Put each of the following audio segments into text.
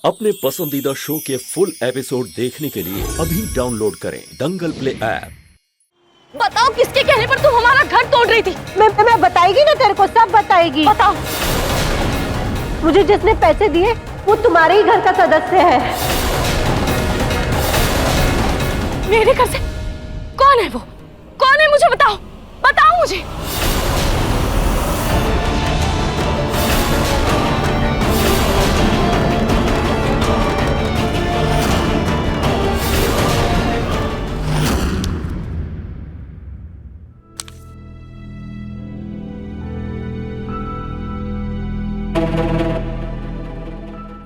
अपने पसंदीदा शो के फुल एपिसोड देखने के लिए अभी डाउनलोड करें दंगल प्ले ऐप। बताओ किसके कहने पर तुम हमारा घर तोड़ रही थी? मैं बताएगी ना, तेरे को सब बताएगी। बताओ। मुझे जिसने पैसे दिए वो तुम्हारे ही घर का सदस्य है। मेरे घर से? कौन है वो? कौन है? मुझे बताओ, बताओ मुझे।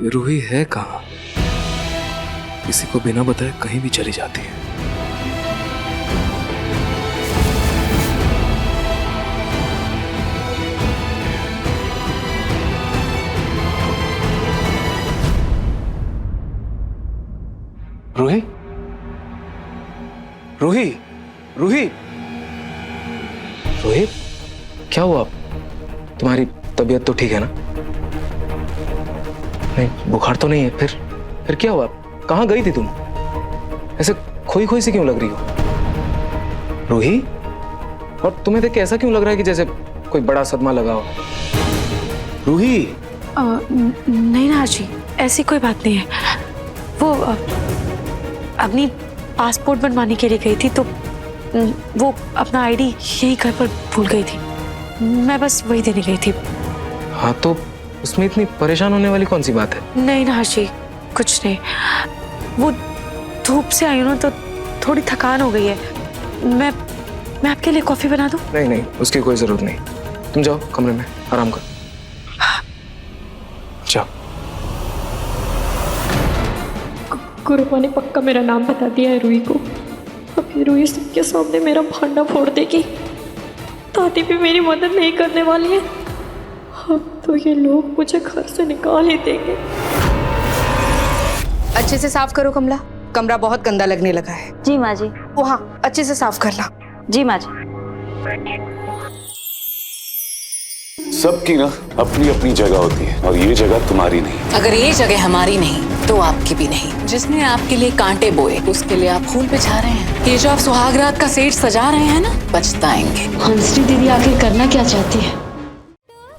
रूही है कहाँ? किसी को बिना बताए कहीं भी चली जाती है। रूही, रूही, रूही, रूही, क्या हुआ? तुम्हारी तबीयत तो ठीक है ना? नहीं, बुखार तो नहीं है। फिर क्या हुआ? कहाँ गई थी तुम? ऐसे खोई खोई सी क्यों लग रही हो रूही? और तुम्हें देख के ऐसा क्यों लग रहा है कि जैसे कोई बड़ा सदमा लगा हो? रूही। नहीं ना जी, ऐसी कोई बात नहीं है। वो अपनी पासपोर्ट बनवाने के लिए गई थी, तो वो अपना आईडी यही घर पर भूल गई थी। मैं बस वही देने गई थी। हाँ, तो उसमें इतनी परेशान होने वाली कौन सी बात है? नहीं ना जी, कुछ नहीं। वो धूप से आई हूँ ना, तो थोड़ी थकान हो गई है। मैं आपके लिए कॉफी बना दूँ? नहीं नहीं, उसकी कोई जरूरत नहीं। तुम जाओ कमरे में आराम करो। जाओ। गुरुमा ने पक्का मेरा नाम बता दिया है रूही को। अभी रूही सबके सामने मेरा भांडा फोड़ देगी। दादी भी मेरी मदद नहीं करने वाली है। अब तो ये लोग मुझे घर से निकाल ही देंगे। अच्छे से साफ करो कमला, कमरा बहुत गंदा लगने लगा है। जी माँ जी। ओ हाँ, अच्छे से साफ करना। जी माँ जी। सबकी ना अपनी अपनी जगह होती है, और ये जगह तुम्हारी नहीं। अगर ये जगह हमारी नहीं तो आपकी भी नहीं। जिसने आपके लिए कांटे बोए उसके लिए आप फूल बिछा रहे हैं। ये जो आप सुहागरात का सेट सजा रहे हैं ना, पछताएंगे। हंसरी दीदी आखिर करना क्या चाहती है?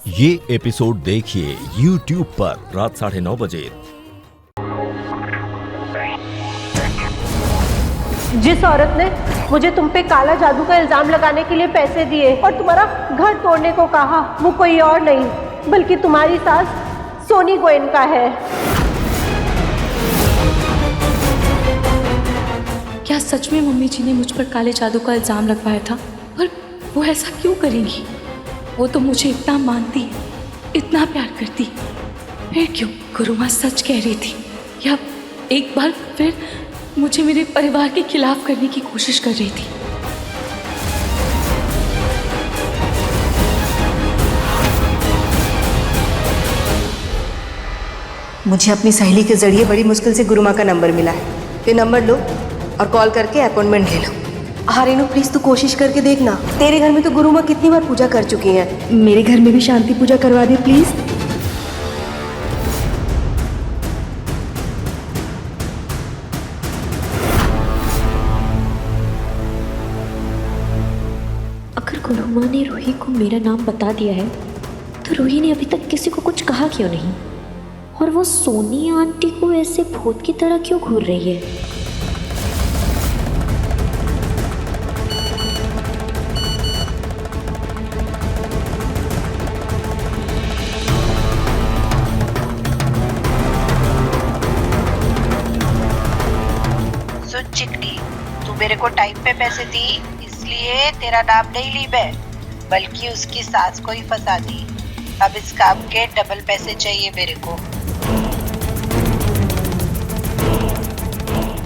ये एपिसोड देखिए YouTube पर रात 9:30 बजे। जिस औरत ने मुझे तुम पे काला जादू का इल्जाम लगाने के लिए पैसे दिए और तुम्हारा घर तोड़ने को कहा, वो कोई और नहीं बल्कि तुम्हारी सास सोनी गोयनका है। क्या सच में मम्मी जी ने मुझ पर काले जादू का इल्जाम लगवाया था? और वो ऐसा क्यों करेंगी? वो तो मुझे इतना मानती है, इतना प्यार करती, फिर क्यों गुरुमा सच कह रही थी? या एक बार फिर मुझे मेरे परिवार के खिलाफ करने की कोशिश कर रही थी? मुझे अपनी सहेली के जरिए बड़ी मुश्किल से गुरुमा का नंबर मिला है। ये नंबर लो और कॉल करके अपॉइंटमेंट ले लो। हाँ रेनू, प्लीज तू कोशिश करके देखना। तेरे घर में तो गुरुमा कितनी बार पूजा कर चुकी हैं। मेरे घर में भी शांति पूजा करवा दे प्लीज। अगर गुरुमा ने रूही को मेरा नाम बता दिया है, तो रूही ने अभी तक किसी को कुछ कहा क्यों नहीं? और वो सोनी आंटी को ऐसे भूत की तरह क्यों घूर रही है? चिकनी, तू मेरे को टाइम पे पैसे दी, इसलिए तेरा नाम नहीं ली मैं, बल्कि उसकी सास को ही फंसा दी। अब इस काम के डबल पैसे चाहिए मेरे को।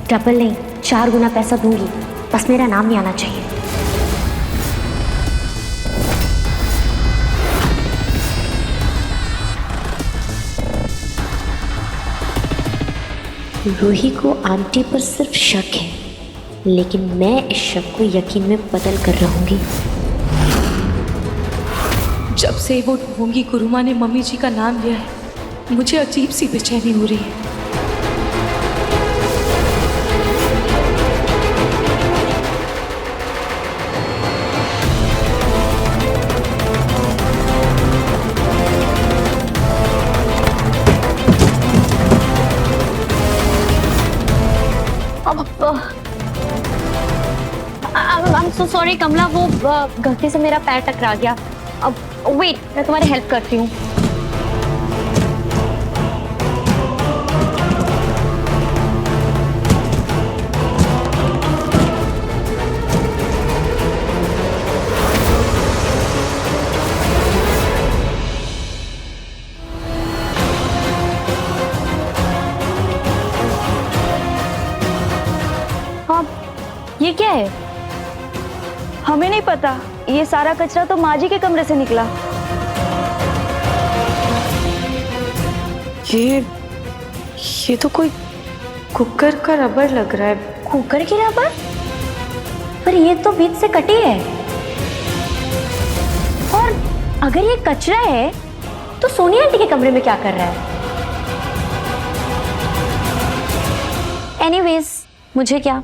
डबल नहीं, 4 गुना पैसा दूंगी, बस मेरा नाम नहीं आना चाहिए। रूही को आंटी पर सिर्फ शक है, लेकिन मैं इस शक को यकीन में बदल कर रहूंगी। जब से वो ढोंगी गुरुमा ने मम्मी जी का नाम लिया है, मुझे अजीब सी बेचैनी हो रही है। I'm so sorry कमला, वो गलती से मेरा पैर टकरा गया। अब वेट, मैं तुम्हारी हेल्प करती हूँ। हाँ, ये क्या है? हमें नहीं पता, ये सारा कचरा तो माँ जी के कमरे से निकला। ये तो कोई कुकर का रबर लग रहा है। कुकर की रबर? पर ये तो बीच से कटी है। और अगर ये कचरा है तो सोनी आंटी के कमरे में क्या कर रहा है? एनीवेज, मुझे क्या,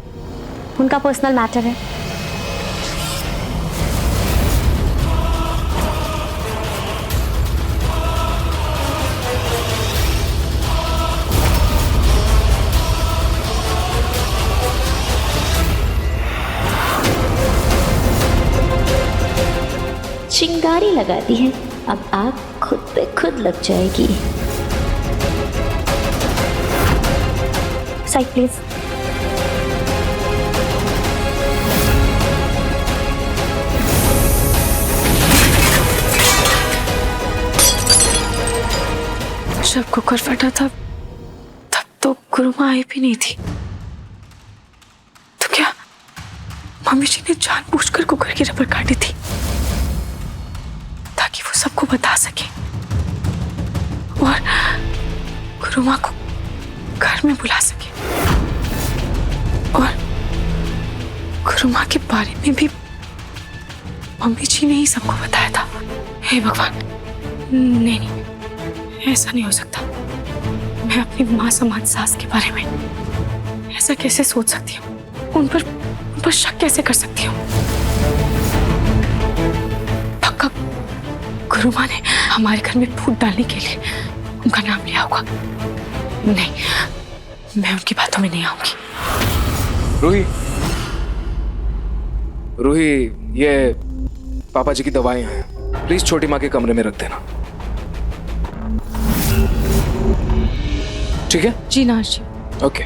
उनका पर्सनल मैटर है। चिंगारी लगा दी है, अब आग खुद पे खुद लग जाएगी। Side please. जब कुकर फटा था तब तो गुरुमा आई भी नहीं थी, तो क्या मम्मी जी ने जानबूझकर कुकर की रबर काटी थी ताकि वो सबको बता सके और गुरुमा को घर में बुला सके? और गुरुमा के बारे में भी मम्मी जी ने ही सबको बताया था। हे भगवान, नहीं, ऐसा नहीं हो सकता। मैं अपनी माँ समान सास के बारे में ऐसा कैसे सोच सकती हूँ? उन पर शक कैसे कर सकती हूँ? पक्का गुरुमा ने हमारे घर में फूट डालने के लिए उनका नाम लिया होगा। नहीं, मैं उनकी बातों में नहीं आऊंगी। रूही, ये पापा जी की दवाइयां हैं, प्लीज छोटी माँ के कमरे में रख देना, ठीक है? जी नाश जी। ओके।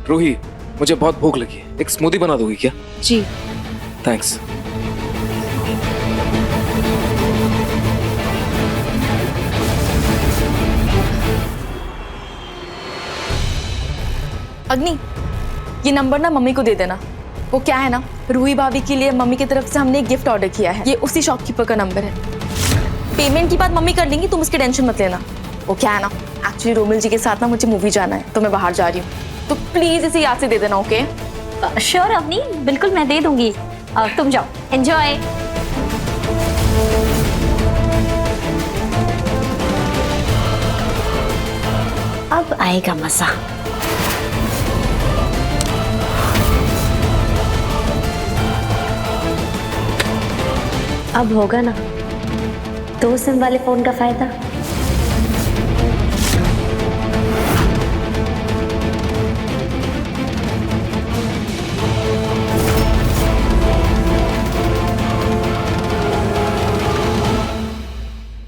रूही, मुझे बहुत भूख लगी है, एक स्मूदी बना दोगी क्या? जी। थैंक्स। अग्नि, ये नंबर ना मम्मी को दे देना। वो क्या है ना, रूही भाभी के लिए मम्मी की तरफ से हमने एक गिफ्ट ऑर्डर किया है। ये उसी शॉपकीपर का नंबर है। पेमेंट की बात मम्मी कर लेंगी, तुम उसकी टेंशन मत लेना। वो क्या है ना, एक्चुअली रोमिल जी के साथ ना मुझे मूवी जाना है, तो मैं बाहर जा रही हूँ, तो प्लीज इसे याद से दे देना। ओके? श्योर अवनी, बिल्कुल मैं दे दूंगी। तुम जाओ, एंजॉय। अब आएगा मजा। अब होगा ना 2 सिम वाले फोन का फायदा।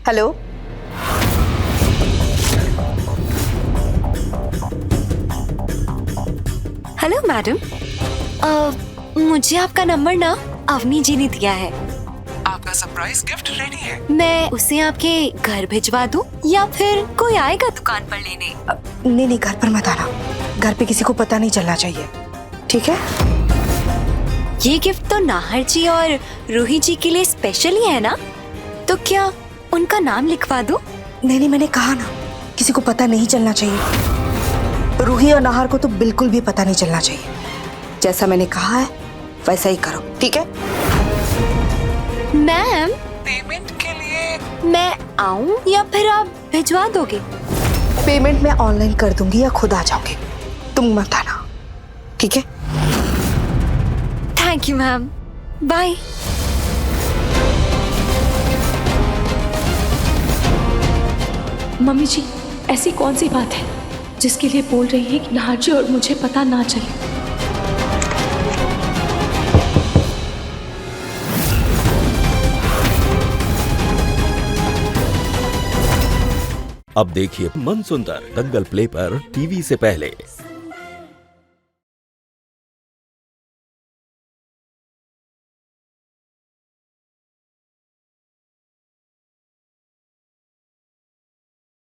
हेलो, हेलो मैडम, मुझे आपका नंबर ना अवनी जी ने दिया है। आपका सरप्राइज गिफ्ट रेडी है। मैं उसे आपके घर भिजवा दूं या फिर कोई आएगा दुकान पर लेने? नहीं, घर पर मत आना, घर पे किसी को पता नहीं चलना चाहिए, ठीक है? ये गिफ्ट तो नाहर जी और रूही जी के लिए स्पेशल ही है ना, तो क्या उनका नाम लिखवा दूं? नहीं, मैंने कहा ना, किसी को पता नहीं चलना चाहिए। रूही और नाहर को तो बिल्कुल भी पता नहीं चलना चाहिए। जैसा मैंने कहा है वैसा ही करो, ठीक है? मैम, पेमेंट के लिए मैं आऊं या फिर आप भिजवा दोगे? पेमेंट मैं ऑनलाइन कर दूंगी या खुद आ जाऊंगी, तुम मत आना, ठीक है? Thank you ma'am, bye. Mummy जी, ऐसी कौन सी बात है जिसके लिए बोल रही है कि नाहर जी और मुझे पता ना चले? अब देखिए मनसुंदर दंगल प्ले पर टीवी से पहले।